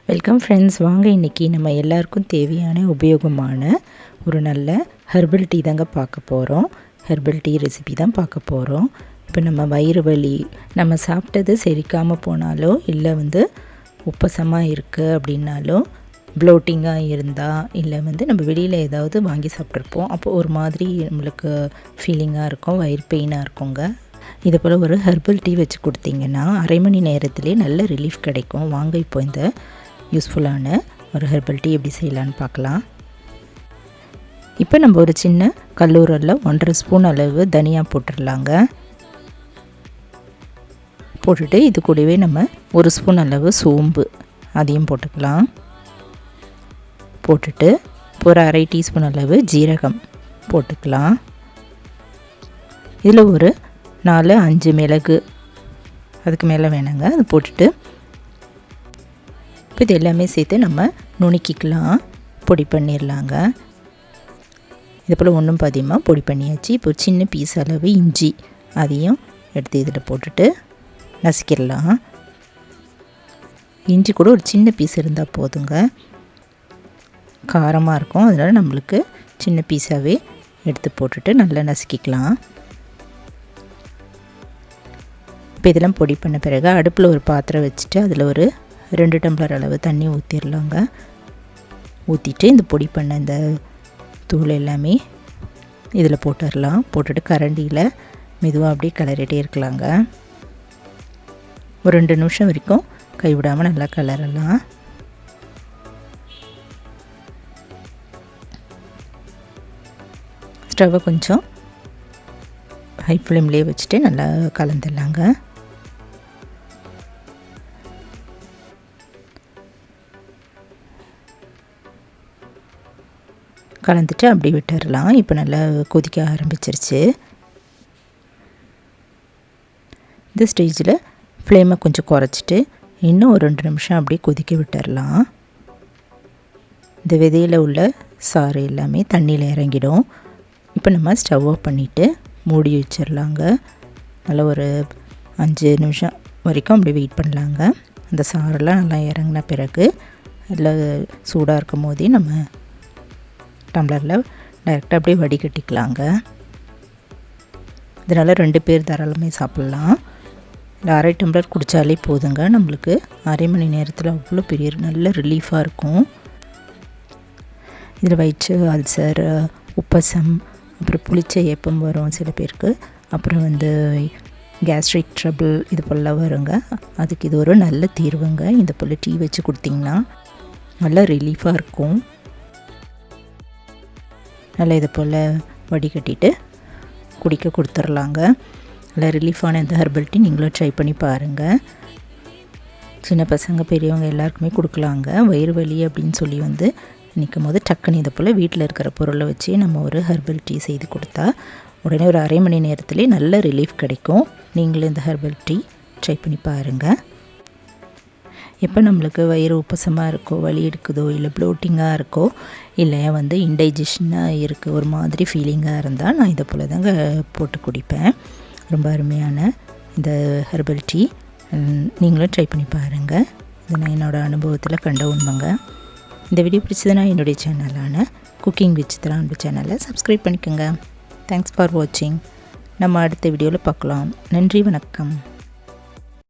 Welcome friends. வாங்க இன்றைக்கி நம்ம எல்லாருக்கும் தேவையான உபயோகமான ஒரு நல்ல ஹெர்பல் டீ தாங்க பார்க்க போகிறோம். ஹெர்பல் டீ ரெசிபி தான் பார்க்க போகிறோம். இப்போ நம்ம வயிறு வலி, நம்ம சாப்பிட்டது செரிக்காமல் போனாலோ, இல்லை உப்பசமாக இருக்குது அப்படின்னாலோ, ப்ளோட்டிங்காக இருந்தால், இல்லை நம்ம வெளியில் ஏதாவது வாங்கி சாப்பிட்ருப்போம், அப்போ ஒரு மாதிரி நம்மளுக்கு ஃபீலிங்காக இருக்கும், வயிறு பெயினாக இருக்குங்க. இது போல் ஒரு ஹெர்பல் டீ வச்சு கொடுத்தீங்கன்னா அரை மணி நேரத்துலேயே நல்ல ரிலீஃப் கிடைக்கும். வாங்க இப்போ இந்த யூஸ்ஃபுல்லான ஒரு ஹெர்பல் டீ எப்படி செய்யலான்னு பார்க்கலாம். இப்போ நம்ம ஒரு சின்ன கல்லூரில் 1.5 ஸ்பூன் அளவு தனியா போட்டுடலாங்க. போட்டுட்டு இது கூடவே நம்ம 1 ஸ்பூன் அளவு சோம்பு அதையும் போட்டுக்கலாம். போட்டுட்டு ஒரு அரை டீஸ்பூன் அளவு ஜீரகம் போட்டுக்கலாம். இதில் ஒரு 4-5 மிளகு, அதுக்கு மேலே வேணாங்க, அது போட்டுட்டு இப்போ இது எல்லாமே சேர்த்து நம்ம நுணுக்கிக்கலாம், பொடி பண்ணிடலாங்க. இது போல் ஒன்றும் பாதியமாக பொடி பண்ணியாச்சு. இப்போ சின்ன பீஸ் அளவு இஞ்சி அதையும் எடுத்து இதில் போட்டுட்டு நசுக்கிடலாம். இஞ்சி கூட ஒரு சின்ன பீஸ் இருந்தால் போதுங்க, காரமாக இருக்கும், அதனால் நம்மளுக்கு சின்ன பீஸாகவே எடுத்து போட்டுட்டு நல்லா நசுக்கிக்கலாம். இப்போ இதெல்லாம் பொடி பண்ண பிறகு அடுப்பில் ஒரு பாத்திரம் வச்சுட்டு அதில் ஒரு 2 டம்ளர் அளவு தண்ணி ஊற்றிடலாங்க. ஊற்றிட்டு இந்த பொடி பண்ண இந்த தூள் எல்லாமே இதில் போட்டுடலாம். போட்டுட்டு கரண்டியில் மெதுவாக அப்படியே கிளறிட்டே இருக்கலாங்க. ஒரு 2 நிமிஷம் வரைக்கும் கைவிடாமல் நல்லா கிளறலாம். ஸ்டவ்வை கொஞ்சம் ஹை ஃப்ளேம்லேயே வச்சுட்டு நல்லா கலந்துடலாங்க. கலந்துட்டு அப்படி விட்டுடலாம். இப்போ நல்லா கொதிக்க ஆரம்பிச்சிருச்சு. இந்த ஸ்டேஜில் ஃப்ளேமை கொஞ்சம் குறைச்சிட்டு இன்னும் ஒரு 2 நிமிஷம் அப்படியே கொதிக்க விட்டுடலாம். இந்த விதையில் உள்ள சாறு எல்லாமே தண்ணியில் இறங்கிடும். இப்போ நம்ம ஸ்டவ் ஆஃப் பண்ணிவிட்டு மூடி வச்சிடலாங்க. நல்லா ஒரு 5 நிமிஷம் வரைக்கும் அப்படி வெயிட் பண்ணலாங்க. அந்த சாரெல்லாம் நல்லா இறங்கின பிறகு அதில் சூடாக இருக்கும் போதே நம்ம டம்ளரில் டைரெக்டாக அப்படியே வடிகட்டிக்கலாங்க. இதனால் 2 பேர் தாராளமாக சாப்பிட்லாம். இல்லை அரை டம்ளர் குடித்தாலே போதுங்க, நம்மளுக்கு அரை மணி நேரத்தில் அவ்வளோ பெரிய நல்ல ரிலீஃபாக இருக்கும். இதில் வயிற்று அல்சர், உப்பசம், அப்புறம் புளிச்ச ஏப்பம் வரும் சில பேருக்கு, அப்புறம் கேஸ்ட்ரிக் ட்ரபிள் இது போலலாம் வருங்க. அதுக்கு இது ஒரு நல்ல தீர்வுங்க. இந்த போல் டீ வச்சு கொடுத்திங்கன்னா நல்லா ரிலீஃபாக இருக்கும். நல்லா இது போல் வடிகட்டிட்டு குடிக்க கொடுத்துர்லாங்க. நல்லா ரிலீஃபான இந்த ஹெர்பல் டீ நீங்களும் ட்ரை பண்ணி பாருங்கள். சின்ன பசங்க பெரியவங்க எல்லாருக்குமே கொடுக்கலாங்க. வயிறு வலி அப்படின்னு சொல்லி நிற்கும் போது டக்குன்னு இதை போல் வீட்டில் இருக்கிற பொருளை வச்சு நம்ம ஒரு ஹெர்பல் டீ செய்து கொடுத்தா உடனே ஒரு அரை மணி நேரத்துலேயே நல்ல ரிலீஃப் கிடைக்கும். நீங்களும் இந்த ஹெர்பல் டீ ட்ரை பண்ணி பாருங்கள். எப்போ நம்மளுக்கு வயிறு உப்பசமாக இருக்கோ, வலி எடுக்குதோ, இல்லை ப்ளோட்டிங்காக இருக்கோ, இல்லை இன்டைஜஷனாக இருக்குது, ஒரு மாதிரி ஃபீலிங்காக இருந்தால் நான் இதை போல் தாங்க போட்டு குடிப்பேன். ரொம்ப அருமையான இந்த ஹெர்பல் டீ நீங்களும் ட்ரை பண்ணி பாருங்கள். இது நான் என்னோடய அனுபவத்தில் கண்ட உண்மைங்க. இந்த வீடியோ பிடிச்சதுன்னா என்னுடைய சேனலான குக்கிங் வித் சித்ரா அன்பு சேனலை சப்ஸ்கிரைப் பண்ணிக்கோங்க. தேங்க்ஸ் ஃபார் வாட்சிங். நம்ம அடுத்த வீடியோவில் பார்க்கலாம். நன்றி, வணக்கம்.